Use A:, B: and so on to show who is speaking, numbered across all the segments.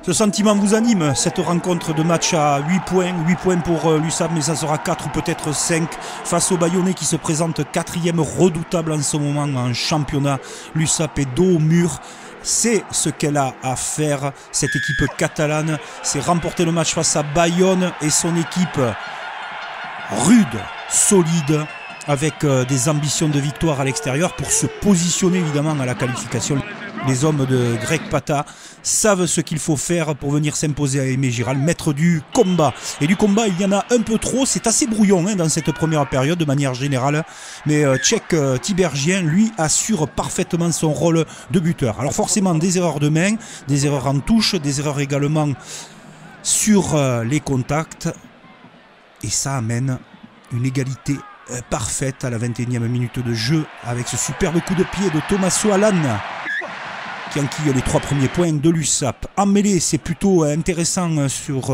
A: Ce sentiment vous anime, cette rencontre de match à 8 points pour l'USAP, mais ça sera 4 ou peut-être 5 face au Bayonnais qui se présente 4e redoutable en ce moment en championnat. L'USAP est dos au mur. C'est ce qu'elle a à faire, cette équipe catalane. C'est remporter le match face à Bayonne et son équipe rude, solide, avec des ambitions de victoire à l'extérieur pour se positionner évidemment à la qualification. Les hommes de Greg Pata savent ce qu'il faut faire pour venir s'imposer à Aimé Giral, mettre du combat. Et du combat, il y en a un peu trop, c'est assez brouillon dans cette première période de manière générale. Mais Tchèque Tibergien, lui, assure parfaitement son rôle de buteur. Alors forcément, des erreurs de main, des erreurs en touche, des erreurs également sur les contacts. Et ça amène une égalité parfaite à la 21e minute de jeu avec ce superbe coup de pied de Tommaso Alan qui enquille les 3 premiers points de l'USAP. En mêlée, c'est plutôt intéressant sur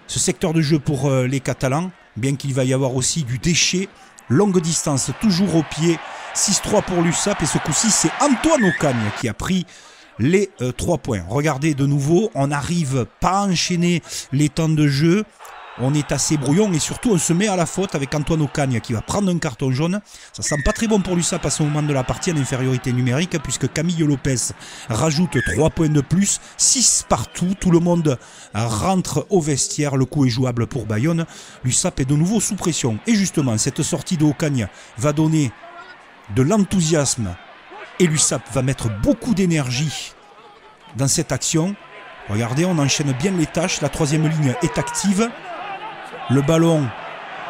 A: ce secteur de jeu pour les Catalans, bien qu'il va y avoir aussi du déchet. Longue distance, toujours au pied. 6-3 pour l'USAP et ce coup-ci, c'est Antoine Ocagne qui a pris les 3 points. Regardez de nouveau, on n'arrive pas à enchaîner les temps de jeu. On est assez brouillon et surtout on se met à la faute avec Antoine Ocagne qui va prendre un carton jaune. Ça sent pas très bon pour l'USAP à ce moment de la partie en infériorité numérique puisque Camille Lopez rajoute 3 points de plus, 6 partout. Tout le monde rentre au vestiaire, le coup est jouable pour Bayonne. L'USAP est de nouveau sous pression. Et justement, cette sortie de Ocagne va donner de l'enthousiasme et l'USAP va mettre beaucoup d'énergie dans cette action. Regardez, on enchaîne bien les tâches, la 3e ligne est active. Le ballon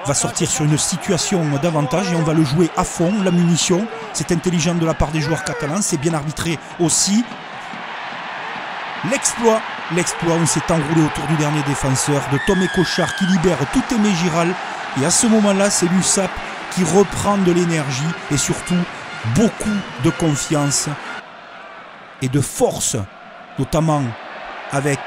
A: va sortir sur une situation d'avantage et on va le jouer à fond, la munition. C'est intelligent de la part des joueurs catalans, c'est bien arbitré aussi. L'exploit, on s'est enroulé autour du dernier défenseur de Tom Cochard qui libère tout Aimé Giral. Et à ce moment-là, c'est l'USAP qui reprend de l'énergie et surtout beaucoup de confiance et de force, notamment avec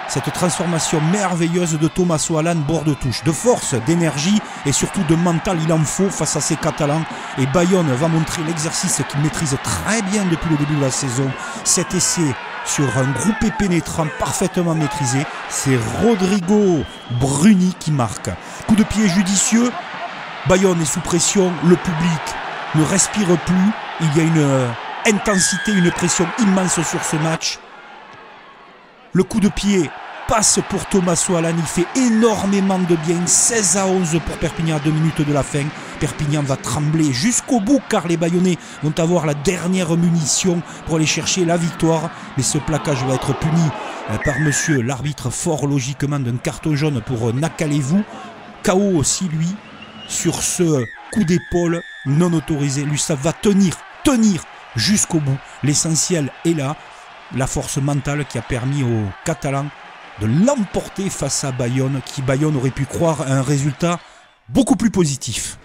A: cette transformation merveilleuse de Tommaso Alan, bord de touche. De force, d'énergie et surtout de mental, il en faut face à ces Catalans. Et Bayonne va montrer l'exercice qu'il maîtrise très bien depuis le début de la saison. Cet essai sur un groupé pénétrant parfaitement maîtrisé. C'est Rodrigo Bruni qui marque. Coup de pied judicieux. Bayonne est sous pression. Le public ne respire plus. Il y a une intensité, une pression immense sur ce match. Le coup de pied passe pour Tommaso Alan, il fait énormément de bien, 16-11 pour Perpignan à 2 minutes de la fin. Perpignan va trembler jusqu'au bout car les Bayonnais vont avoir la dernière munition pour aller chercher la victoire. Mais ce plaquage va être puni par monsieur l'arbitre fort logiquement d'un carton jaune pour Nakalevou. KO aussi lui sur ce coup d'épaule non autorisé. L'USAP va tenir jusqu'au bout. L'essentiel est là. La force mentale qui a permis aux Catalans de l'emporter face à Bayonne, qui Bayonne aurait pu croire à un résultat beaucoup plus positif.